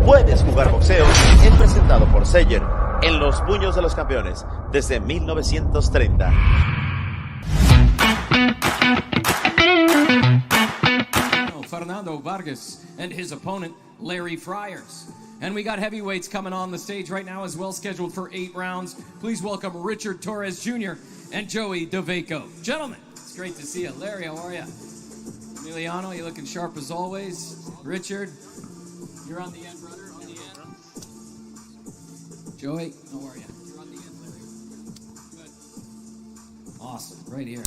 Puedes Jugar Boxeo es presentado por SEYER en los puños de los campeones desde 1930. Fernando Vargas and his opponent, Larry Friars. And we got heavyweights coming on the stage right now as well, scheduled for 8 rounds. Please welcome Richard Torres Jr. and Joey DeVaco. Gentlemen, it's great to see you. Larry, how are you? Emiliano, you looking sharp as always. Richard, you're on the end, brother. On the end. Joey, how are you? You're on the end, Larry. Good. Awesome, right here.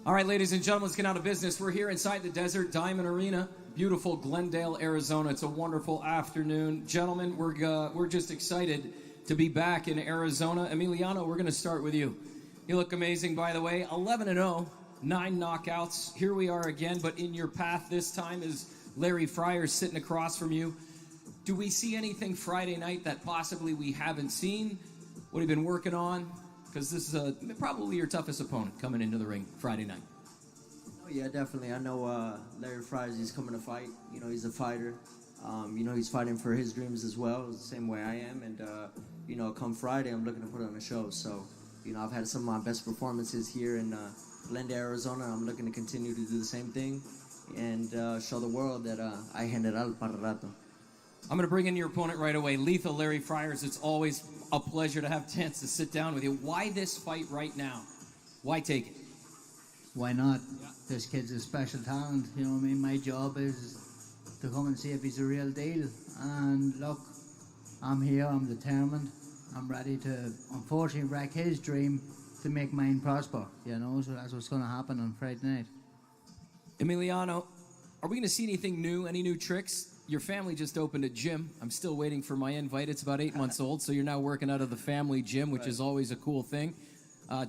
All right, ladies and gentlemen, let's get out of business. We're here inside the Desert Diamond Arena, beautiful Glendale, Arizona. It's a wonderful afternoon. Gentlemen, we're just excited to be back in Arizona. Emiliano, we're going to start with you. You look amazing, by the way. 11-0, 9 knockouts. Here we are again, but in your path this time is Larry Friars sitting across from you. Do we see anything Friday night that possibly we haven't seen? What have you been working on? Because this is probably your toughest opponent coming into the ring Friday night. Oh, yeah, definitely. I know Larry Friars, he's coming to fight. You know, he's a fighter. You know, he's fighting for his dreams as well, the same way I am. And, you know, come Friday, I'm looking to put on a show. So, you know, I've had some of my best performances here in Glendale, Arizona. I'm looking to continue to do the same thing and show the world that I general para rato. I'm going to bring in your opponent right away. Lethal Larry Friars, it's always a pleasure to have a chance to sit down with you. Why this fight right now? Why take it? Why not? Yeah. This kid's a special talent. You know what I mean? My job is to come and see if he's a real deal. And look, I'm here, I'm determined. I'm ready to, unfortunately, wreck his dream to make mine prosper. You know, so that's what's going to happen on Friday night. Emiliano, are we going to see anything new, any new tricks? Your family just opened a gym. I'm still waiting for my invite. It's about 8 months old, so you're now working out of the family gym, which is always a cool thing.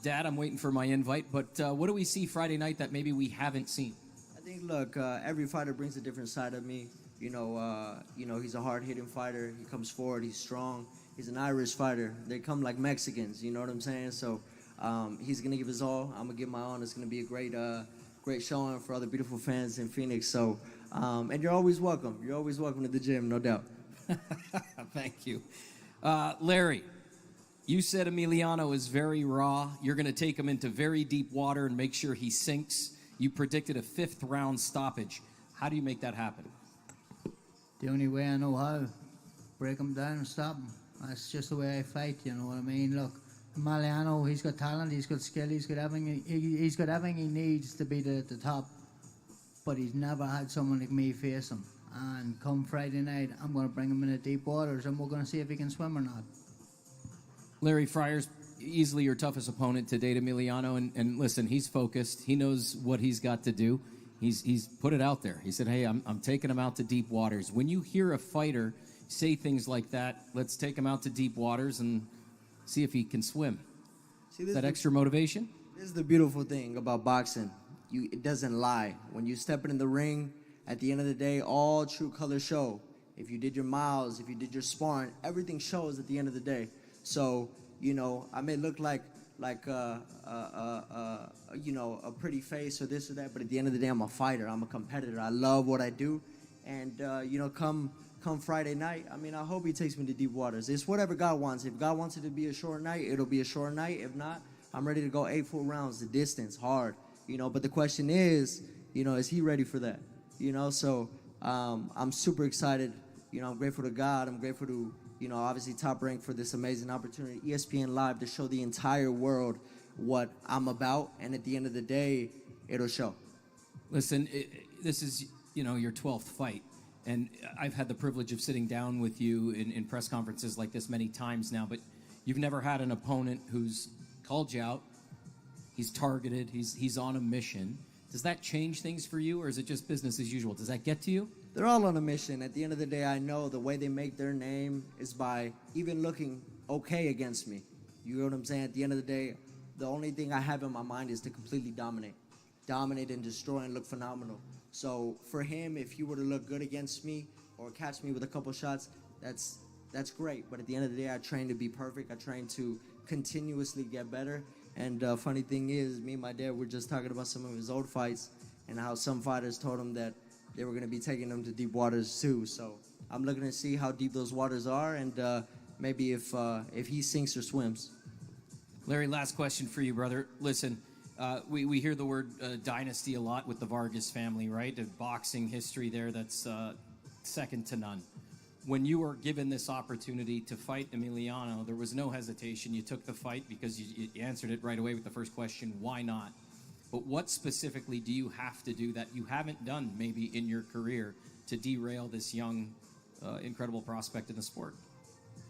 Dad, I'm waiting for my invite, but what do we see Friday night that maybe we haven't seen? I think, look, every fighter brings a different side of me. You know, he's a hard-hitting fighter. He comes forward. He's strong. He's an Irish fighter. They come like Mexicans, you know what I'm saying? So he's going to give his all. I'm going to give my all. It's going to be a great showing for other beautiful fans in Phoenix. So, and you're always welcome. You're always welcome to the gym, no doubt. Thank you. Larry, you said Emiliano is very raw. You're going to take him into very deep water and make sure he sinks. You predicted a 5th round stoppage. How do you make that happen? The only way I know how. Break him down and stop him. That's just the way I fight, you know what I mean? Look, Emiliano, he's got talent, he's got skill, he's got everything he needs to be at the top. But he's never had someone like me face him. And come Friday night, I'm going to bring him into deep waters and we're going to see if he can swim or not. Larry Friars, easily your toughest opponent to date, Emiliano. And listen, he's focused. He knows what he's got to do. He's put it out there. He said, hey, I'm taking him out to deep waters. When you hear a fighter say things like that, let's take him out to deep waters and see if he can swim. Is that extra motivation? This is the beautiful thing about boxing. It doesn't lie. When you step in the ring, at the end of the day, all true colors show. If you did your miles, if you did your sparring, everything shows at the end of the day. So, you know, I may look like you know, a pretty face or this or that, but at the end of the day, I'm a fighter. I'm a competitor. I love what I do. And, you know, come Friday night, I mean, I hope he takes me to deep waters. It's whatever God wants. If God wants it to be a short night, it'll be a short night. If not, I'm ready to go 8 full rounds, the distance, hard. You know, but the question is, you know, is he ready for that? You know, so I'm super excited. You know, I'm grateful to God. I'm grateful to, you know, obviously Top Rank for this amazing opportunity, ESPN Live, to show the entire world what I'm about. And at the end of the day, it'll show. Listen, this is, you know, your 12th fight. And I've had the privilege of sitting down with you in press conferences like this many times now, but you've never had an opponent who's called you out. He's targeted. He's on a mission. Does that change things for you, or is it just business as usual? Does that get to you? They're all on a mission. At the end of the day, I know the way they make their name is by even looking okay against me. You know what I'm saying? At the end of the day, the only thing I have in my mind is to completely dominate and destroy and look phenomenal. So for him, if he were to look good against me or catch me with a couple shots, that's great. But at the end of the day, I train to be perfect. I train to continuously get better. And funny thing is, me and my dad were just talking about some of his old fights and how some fighters told him that, they were going to be taking him to deep waters too. So I'm looking to see how deep those waters are, and maybe if he sinks or swims. Larry, last question for you, brother. Listen, we hear the word dynasty a lot with the Vargas family, right? The boxing history there that's second to none. When you were given this opportunity to fight Emiliano, there was no hesitation. You took the fight because you answered it right away with the first question, why not? But what specifically do you have to do that you haven't done maybe in your career to derail this young, incredible prospect in the sport?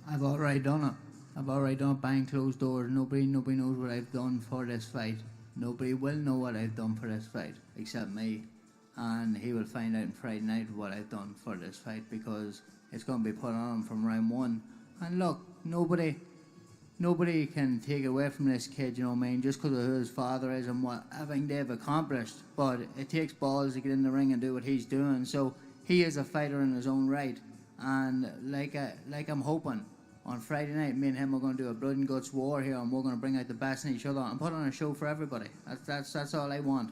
I've already done it. I've already done it behind closed doors. Nobody knows what I've done for this fight. Nobody will know what I've done for this fight except me. And he will find out on Friday night what I've done for this fight, because it's going to be put on him from round one. And look, nobody can take away from this kid, you know what I mean, just because of who his father is and what everything they've accomplished. But it takes balls to get in the ring and do what he's doing. So he is a fighter in his own right. And like I'm hoping, on Friday night, me and him are going to do a blood and guts war here, and we're going to bring out the best in each other and put on a show for everybody. That's all I want.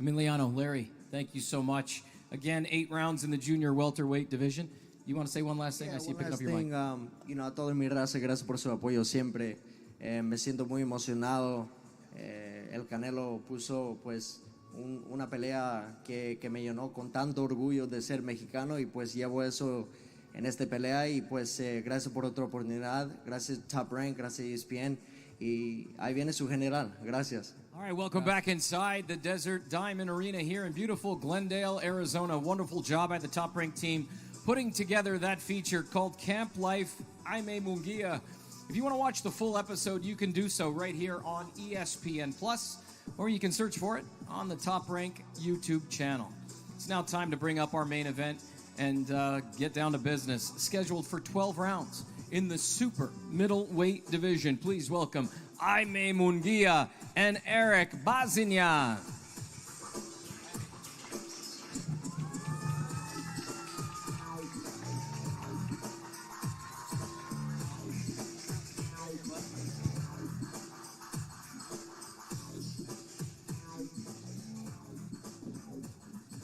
Emiliano, Larry, thank you so much. Again, 8 rounds in the junior welterweight division. You want to say one last thing? I see you picking up your mic. You know, a toda mi raza, gracias por su apoyo siempre. Me siento muy emocionado. El Canelo puso pues una pelea que me llenó con tanto orgullo de ser mexicano, y pues llevo eso en esta pelea, y pues gracias por otra oportunidad, gracias Top Rank, gracias ESPN, y ahí viene su general. Gracias. All right, welcome back inside the Desert Diamond Arena here in beautiful Glendale, Arizona. Wonderful job by the Top Rank team putting together that feature called Camp Life, Jaime Munguia. If you want to watch the full episode, you can do so right here on ESPN+, or you can search for it on the Top Rank YouTube channel. It's now time to bring up our main event and get down to business. Scheduled for 12 rounds in the super middleweight division. Please welcome Jaime Munguia and Eric Bazinyan.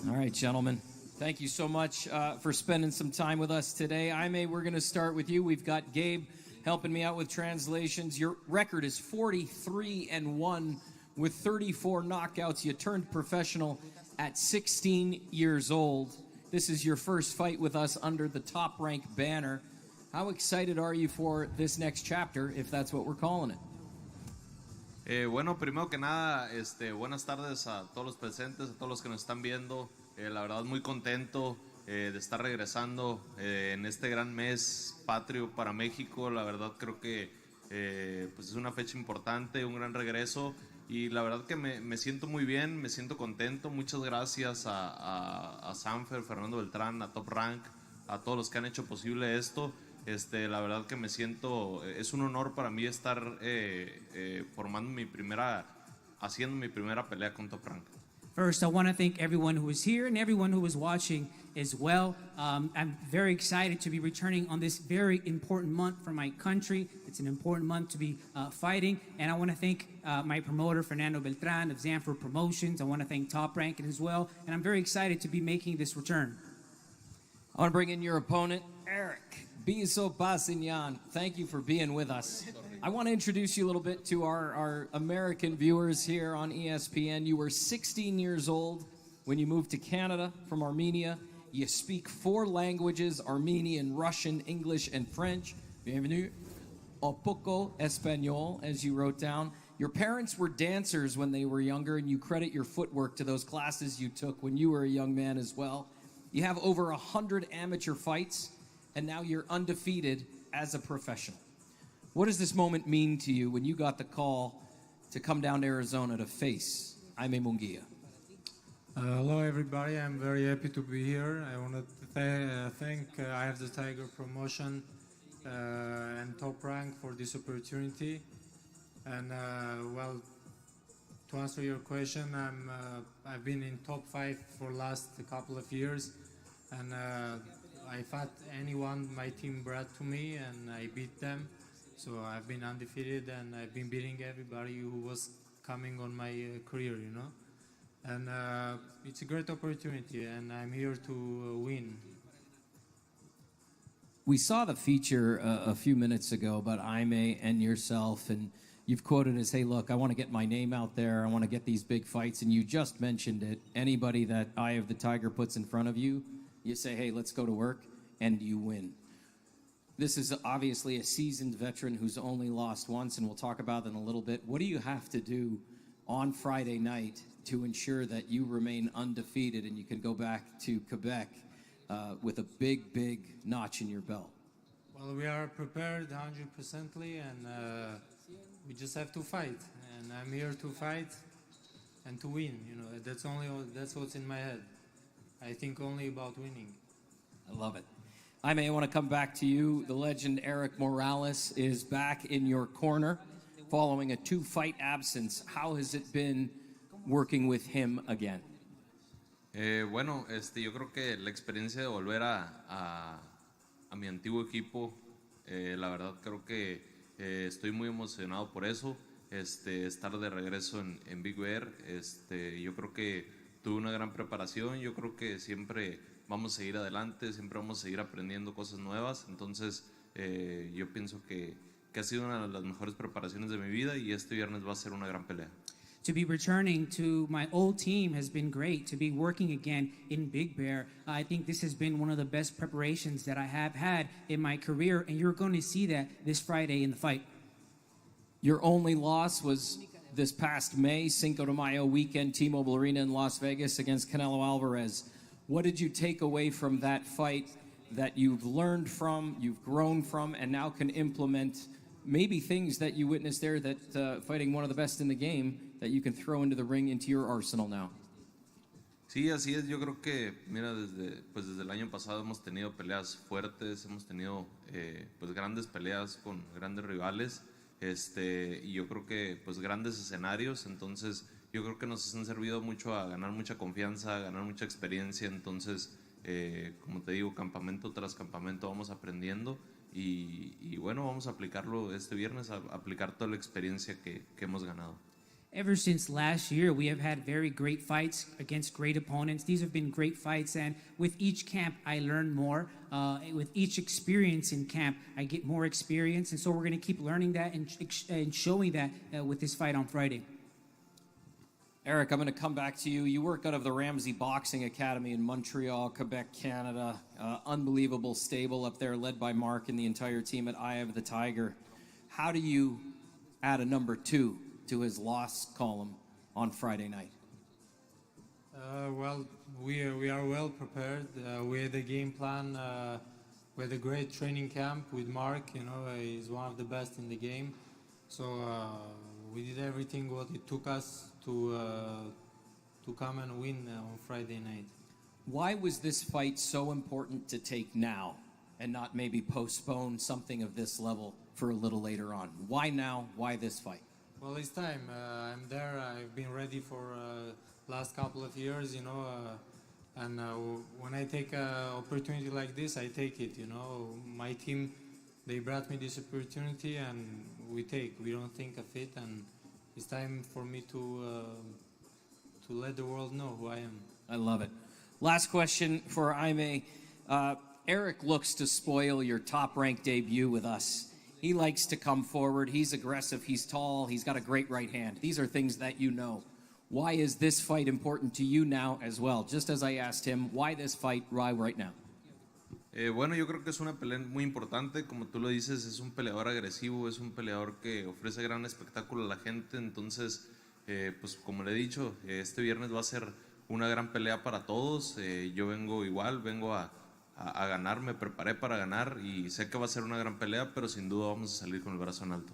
All right, gentlemen. Thank you so much for spending some time with us today. Jaime, we're going to start with you. We've got Gabe helping me out with translations. Your record is 43-1 with 34 knockouts. You turned professional at 16 years old. This is your first fight with us under the Top Rank banner. How excited are you for this next chapter, if that's what we're calling it? Bueno, primero que nada, buenas tardes a todos los presentes, a todos los que nos están viendo. La verdad, muy contento de estar regresando en este gran mes patrio para México. La verdad, creo que pues es una fecha importante, un gran regreso. Y la verdad que me siento muy bien, me siento contento. Muchas gracias a Sanfer, Fernando Beltrán, a Top Rank, a todos los que han hecho posible esto. La verdad que me siento, es un honor para mí estar haciendo mi primera pelea con Top Rank. First, I want to thank everyone who is here and everyone who is watching as well. I'm very excited to be returning on this very important month for my country. It's an important month to be fighting. And I want to thank my promoter, Fernando Beltran of Zanford Promotions. I want to thank Top Rank as well. And I'm very excited to be making this return. I want to bring in your opponent, Eric Bazinyan. Thank you for being with us. I want to introduce you a little bit to our American viewers here on ESPN. You were 16 years old when you moved to Canada from Armenia. You speak 4 languages, Armenian, Russian, English, and French. Bienvenue. Un poco español, as you wrote down. Your parents were dancers when they were younger, and you credit your footwork to those classes you took when you were a young man as well. You have over 100 amateur fights, and now you're undefeated as a professional. What does this moment mean to you when you got the call to come down to Arizona to face Jaime Munguia? Hello everybody, I'm very happy to be here. I want to thank I Have the Tiger Promotion and Top Rank for this opportunity. And well, to answer your question, I've been in top 5 for last couple of years, and I fought anyone my team brought to me and I beat them. So I've been undefeated and I've been beating everybody who was coming on my career, you know. And it's a great opportunity, and I'm here to win. We saw the feature a few minutes ago about Jaime and yourself, and you've quoted as, hey, look, I want to get my name out there. I want to get these big fights. And you just mentioned it. Anybody that Eye of the Tiger puts in front of you, you say, hey, let's go to work, and you win. This is obviously a seasoned veteran who's only lost once, and we'll talk about that in a little bit. What do you have to do on Friday night to ensure that you remain undefeated and you can go back to Quebec with a big, big notch in your belt? Well, we are prepared 100%ly, and we just have to fight. And I'm here to fight and to win. You know, that's what's in my head. I think only about winning. I love it. Jaime, I want to come back to you. The legend Eric Morales is back in your corner following a 2-fight absence. How has it been working with him again? Bueno, yo creo que la experiencia de volver a mi antiguo equipo, la verdad creo que estoy muy emocionado por eso, estar de regreso en Big Bear. Yo creo que tuve una gran preparación, yo creo que siempre vamos a seguir adelante, siempre vamos a seguir aprendiendo cosas nuevas, entonces yo pienso que ha sido una de las mejores preparaciones de mi vida y este viernes va a ser una gran pelea. To be returning to my old team has been great. To be working again in Big Bear, I think this has been one of the best preparations that I have had in my career, and you're going to see that this Friday in the fight. Your only loss was this past May, Cinco de Mayo weekend, T-Mobile Arena in Las Vegas against Canelo Alvarez. What did you take away from that fight that you've learned from, you've grown from, and now can implement maybe things that you witnessed there that fighting one of the best in the game that you can throw into the ring, into your arsenal now? Sí, así es. Yo creo que, mira, desde el año pasado hemos tenido peleas fuertes, hemos tenido pues grandes peleas con grandes rivales, y yo creo que pues grandes escenarios. Entonces yo creo que nos han servido mucho a ganar mucha confianza, a ganar mucha experiencia. Entonces, como te digo, campamento tras campamento vamos aprendiendo y bueno, vamos a aplicarlo este viernes, a aplicar toda la experiencia que hemos ganado. Ever since last year, we have had very great fights against great opponents. These have been great fights, and with each camp, I learn more. With each experience in camp, I get more experience, and so we're going to keep learning that and showing that with this fight on Friday. Eric, I'm going to come back to you. You work out of the Ramsey Boxing Academy in Montreal, Quebec, Canada. Unbelievable stable up there, led by Mark and the entire team at Eye of the Tiger. How do you add a number 2 to his loss column on Friday night? Well, we are well prepared. We had a game plan. We had a great training camp with Mark. You know, he's one of the best in the game. So we did everything what it took us to come and win on Friday night. Why was this fight so important to take now and not maybe postpone something of this level for a little later on? Why now? Why this fight? Well, it's time. I'm there. I've been ready for last couple of years, you know, and when I take an opportunity like this, I take it, you know. My team, they brought me this opportunity, and we don't think of it, and it's time for me to let the world know who I am. I love it. Last question for Jaime. Eric looks to spoil your top-ranked debut with us. He likes to come forward. He's aggressive. He's tall. He's got a great right hand. These are things that you know. Why is this fight important to you now as well? Just as I asked him, why this fight, why right now? Bueno, yo creo que es una pelea muy importante. Como tú lo dices, es un peleador agresivo, es un peleador que ofrece gran espectáculo a la gente. Entonces, pues como le he dicho, este viernes va a ser una gran pelea para todos. Yo vengo igual, vengo a ganar, me preparé para ganar y sé que va a ser una gran pelea, pero sin duda vamos a salir con el brazo en alto.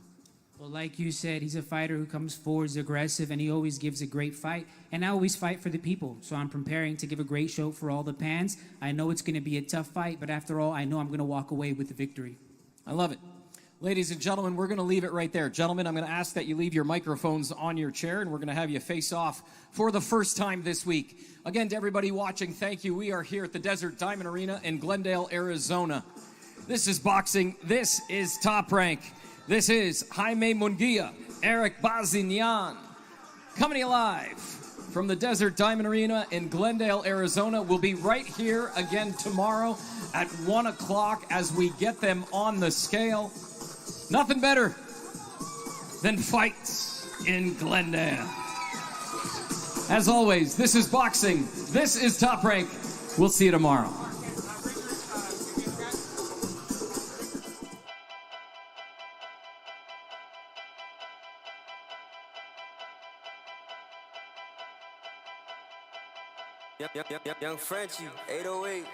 Well, like you said, he's a fighter who comes forward, is aggressive, and he always gives a great fight. And I always fight for the people, so I'm preparing to give a great show for all the fans. I know it's going to be a tough fight, but after all, I know I'm going to walk away with the victory. I love it. Ladies and gentlemen, we're going to leave it right there. Gentlemen, I'm going to ask that you leave your microphones on your chair, and we're going to have you face off for the first time this week. Again, to everybody watching, thank you. We are here at the Desert Diamond Arena in Glendale, Arizona. This is boxing. This is Top Rank. This is Jaime Munguia, Eric Bazinyan, coming to you live from the Desert Diamond Arena in Glendale, Arizona. We'll be right here again tomorrow at 1 o'clock as we get them on the scale. Nothing better than fights in Glendale. As always, this is boxing. This is Top Rank. We'll see you tomorrow. Young Frenchie, 808.